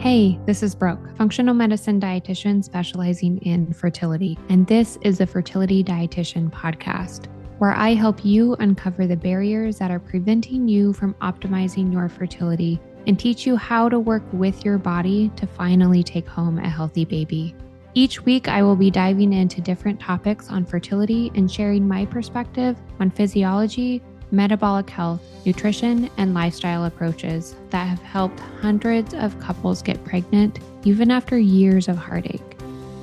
Hey, this is Brooke, functional medicine dietitian specializing in fertility, and this is the Fertility Dietitian podcast, where I help you uncover the barriers that are preventing you from optimizing your fertility and teach you how to work with your body to finally take home a healthy baby. Each week, I will be diving into different topics on fertility and sharing my perspective on physiology, metabolic health, nutrition, and lifestyle approaches that have helped hundreds of couples get pregnant even after years of heartache.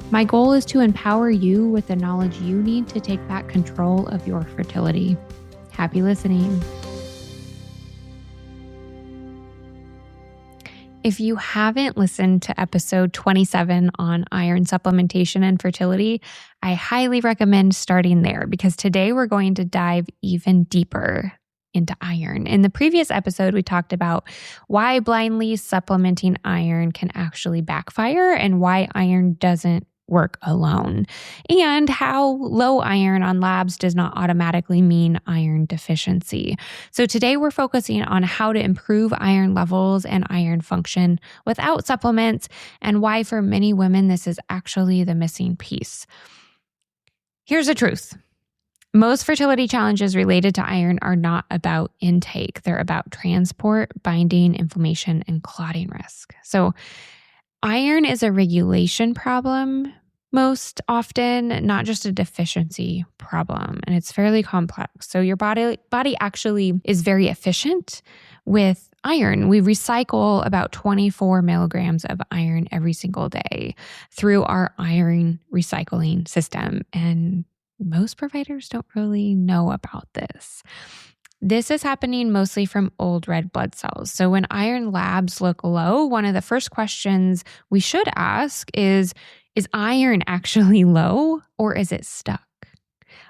My goal is to empower you with the knowledge you need to take back control of your fertility. Happy listening. If you haven't listened to episode 27 on iron supplementation and fertility, I highly recommend starting there because today we're going to dive even deeper into iron. In the previous episode, we talked about why blindly supplementing iron can actually backfire and why iron doesn't work alone, and how low iron on labs does not automatically mean iron deficiency. So today we're focusing on how to improve iron levels and iron function without supplements, and why for many women this is actually the missing piece. Here's the truth. Most fertility challenges related to iron are not about intake. They're about transport, binding, inflammation, and clotting risk. So iron is a regulation problem most often, not just a deficiency problem, and it's fairly complex. So your body actually is very efficient with iron. We recycle about 24 milligrams of iron every single day through our iron recycling system, and most providers don't really know about this. This is happening mostly from old red blood cells. So when iron labs look low, one of the first questions we should ask is iron actually low or is it stuck?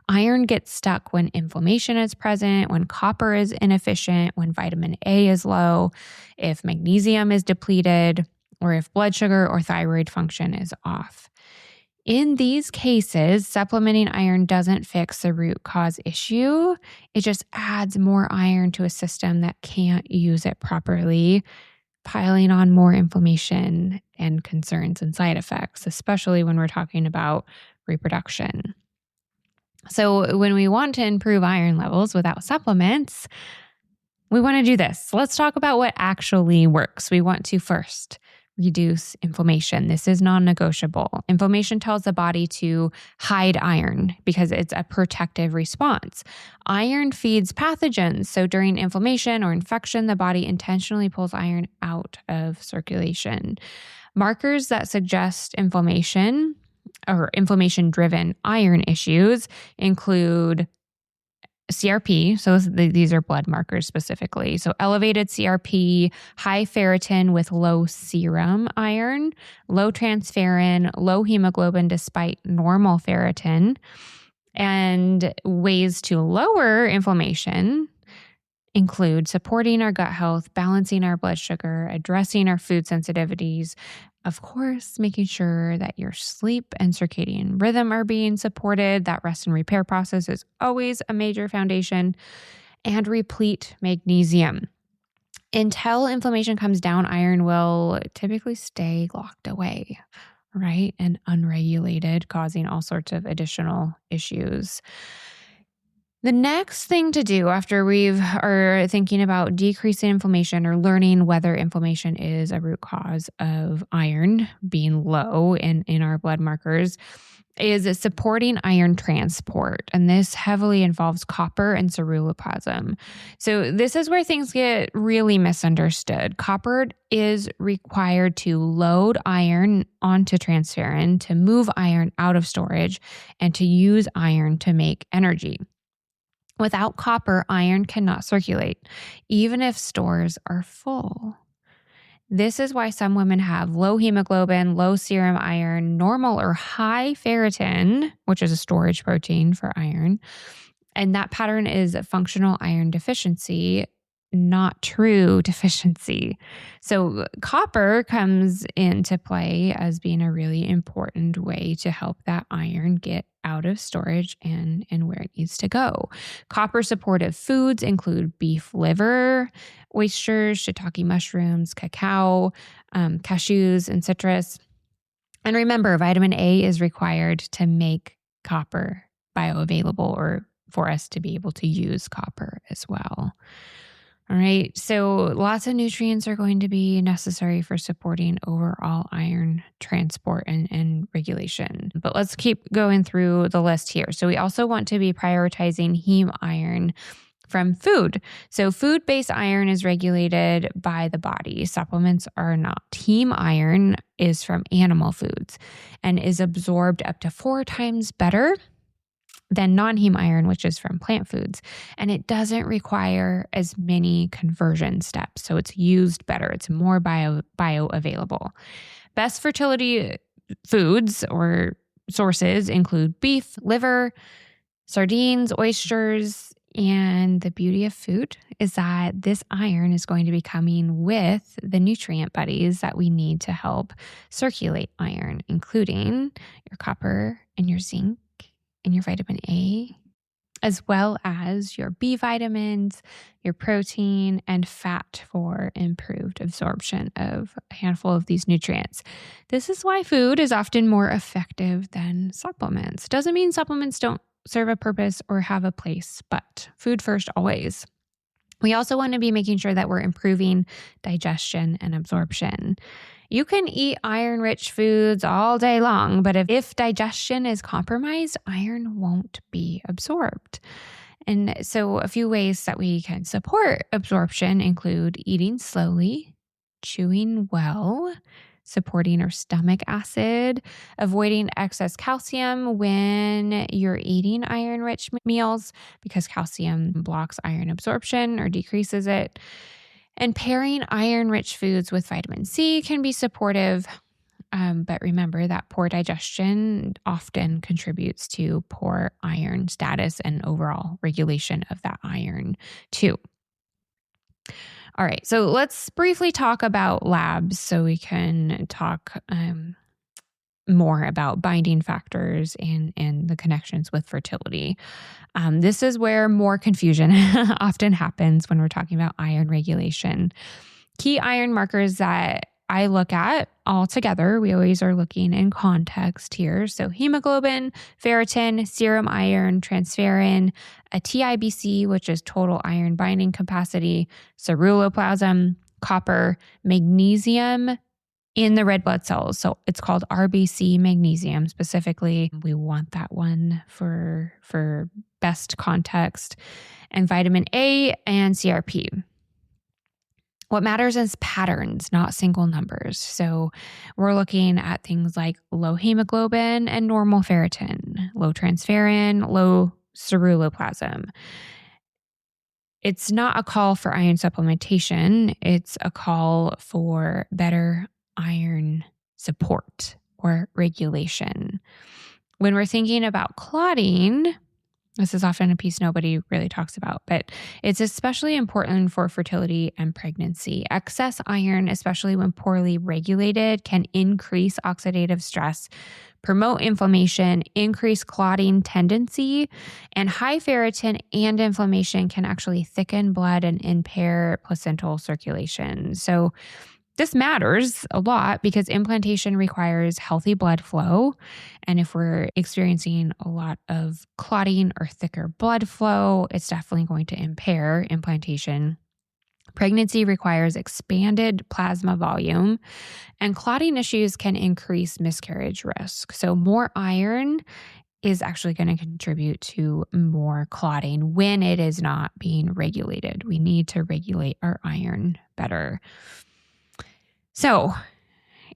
Iron gets stuck when inflammation is present, when copper is inefficient, when vitamin A is low, if magnesium is depleted, or if blood sugar or thyroid function is off. In these cases, supplementing iron doesn't fix the root cause issue. It just adds more iron to a system that can't use it properly, piling on more inflammation and concerns and side effects, especially when we're talking about reproduction. So when we want to improve iron levels without supplements, we want to do this. Let's talk about what actually works. We want to first reduce inflammation. This is non-negotiable. Inflammation tells the body to hide iron because it's a protective response. Iron feeds pathogens. So during inflammation or infection, the body intentionally pulls iron out of circulation. Markers that suggest inflammation or inflammation-driven iron issues include CRP, so these are blood markers specifically. So elevated CRP, high ferritin with low serum iron, low transferrin, low hemoglobin despite normal ferritin. And ways to lower inflammation include supporting our gut health, balancing our blood sugar, addressing our food sensitivities, of course, making sure that your sleep and circadian rhythm are being supported. That rest and repair process is always a major foundation. And replete magnesium. Until inflammation comes down, iron will typically stay locked away, right? And unregulated, causing all sorts of additional issues. The next thing to do after we are thinking about decreasing inflammation or learning whether inflammation is a root cause of iron being low in our blood markers is supporting iron transport. And this heavily involves copper and ceruloplasmin. So this is where things get really misunderstood. Copper is required to load iron onto transferrin, to move iron out of storage, and to use iron to make energy. Without copper, iron cannot circulate, even if stores are full. This is why some women have low hemoglobin, low serum iron, normal or high ferritin, which is a storage protein for iron. And that pattern is a functional iron deficiency. not true deficiency. So copper comes into play as being a really important way to help that iron get out of storage and where it needs to go. Copper supportive foods include beef liver, oysters, shiitake mushrooms, cacao, cashews, and citrus. And remember, vitamin A is required to make copper bioavailable or for us to be able to use copper as well. All right, so lots of nutrients are going to be necessary for supporting overall iron transport and regulation. But let's keep going through the list here. So we also want to be prioritizing heme iron from food. So food-based iron is regulated by the body. Supplements are not. Heme iron is from animal foods and is absorbed up to 4 times better than non-heme iron, which is from plant foods. And it doesn't require as many conversion steps. So it's used better. It's more bioavailable. Best fertility foods or sources include beef, liver, sardines, oysters. And the beauty of food is that this iron is going to be coming with the nutrient buddies that we need to help circulate iron, including your copper and your zinc and your vitamin A, as well as your B vitamins, your protein, and fat for improved absorption of a handful of these nutrients. This is why food is often more effective than supplements. Doesn't mean supplements don't serve a purpose or have a place, but food first always. We also want to be making sure that we're improving digestion and absorption. You can eat iron-rich foods all day long, but if digestion is compromised, iron won't be absorbed. And so a few ways that we can support absorption include eating slowly, chewing well, supporting our stomach acid, avoiding excess calcium when you're eating iron-rich meals because calcium blocks iron absorption or decreases it. And pairing iron-rich foods with vitamin C can be supportive, but remember that poor digestion often contributes to poor iron status and overall regulation of that iron too. All right, so let's briefly talk about labs so we can talk more about binding factors and the connections with fertility. This is where more confusion often happens when we're talking about iron regulation. Key iron markers that I look at all together, we always are looking in context here. So hemoglobin, ferritin, serum iron, transferrin, a TIBC, which is total iron binding capacity, ceruloplasmin, copper, magnesium in the red blood cells. So it's called RBC magnesium specifically. We want that one for best context, and vitamin A and CRP. What matters is patterns, not single numbers. So we're looking at things like low hemoglobin and normal ferritin, low transferrin, low ceruloplasmin. It's not a call for iron supplementation. It's a call for better iron support or regulation. When we're thinking about clotting, this is often a piece nobody really talks about, but it's especially important for fertility and pregnancy. Excess iron, especially when poorly regulated, can increase oxidative stress, promote inflammation, increase clotting tendency, and high ferritin and inflammation can actually thicken blood and impair placental circulation. So this matters a lot because implantation requires healthy blood flow. And if we're experiencing a lot of clotting or thicker blood flow, it's definitely going to impair implantation. Pregnancy requires expanded plasma volume, and clotting issues can increase miscarriage risk. So more iron is actually going to contribute to more clotting when it is not being regulated. We need to regulate our iron better. So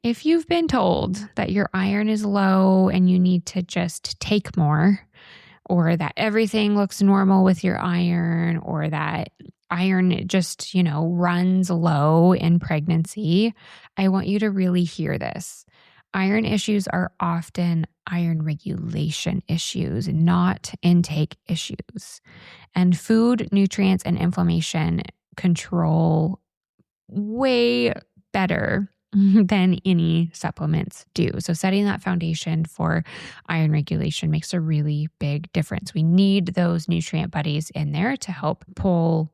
if you've been told that your iron is low and you need to just take more, or that everything looks normal with your iron, or that iron just, runs low in pregnancy, I want you to really hear this. Iron issues are often iron regulation issues, not intake issues. And food, nutrients, and inflammation control way better than any supplements do. So setting that foundation for iron regulation makes a really big difference. We need those nutrient buddies in there to help pull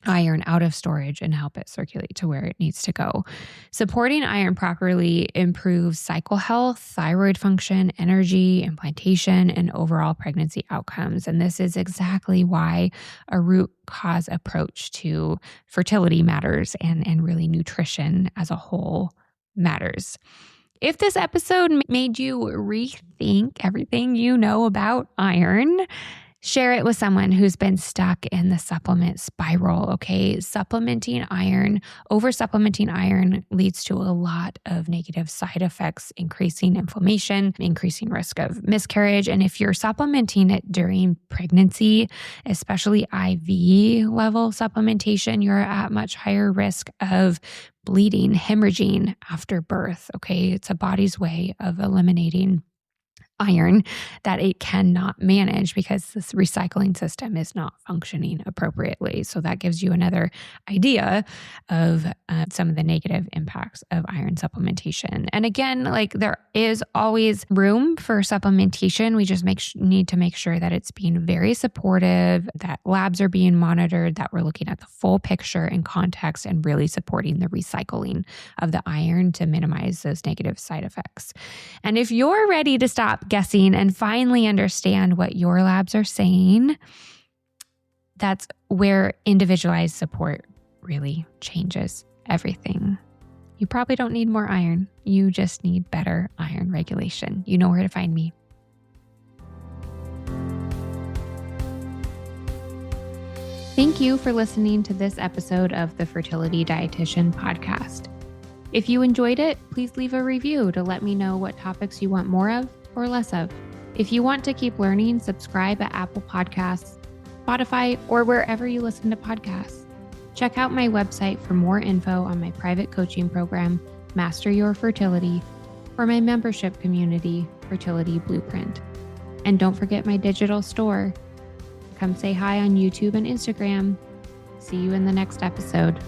iron out of storage and help it circulate to where it needs to go. Supporting iron properly improves cycle health, thyroid function, energy, implantation, and overall pregnancy outcomes. And this is exactly why a root cause approach to fertility matters and really nutrition as a whole matters. If this episode made you rethink everything you know about iron, share it with someone who's been stuck in the supplement spiral, okay? Over-supplementing iron leads to a lot of negative side effects, increasing inflammation, increasing risk of miscarriage. And if you're supplementing it during pregnancy, especially IV level supplementation, you're at much higher risk of bleeding, hemorrhaging after birth, okay? It's a body's way of eliminating iron that it cannot manage because this recycling system is not functioning appropriately. So that gives you another idea of some of the negative impacts of iron supplementation. And again, like there is always room for supplementation. We just need to make sure that it's being very supportive, that labs are being monitored, that we're looking at the full picture and context and really supporting the recycling of the iron to minimize those negative side effects. And if you're ready to stop guessing and finally understand what your labs are saying, that's where individualized support really changes everything. You probably don't need more iron. You just need better iron regulation. You know where to find me. Thank you for listening to this episode of the Fertility Dietitian podcast. If you enjoyed it, please leave a review to let me know what topics you want more of or less of. If you want to keep learning, subscribe at Apple Podcasts, Spotify, or wherever you listen to podcasts. Check out my website for more info on my private coaching program, Master Your Fertility, or my membership community, Fertility Blueprint. And don't forget my digital store. Come say hi on YouTube and Instagram. See you in the next episode.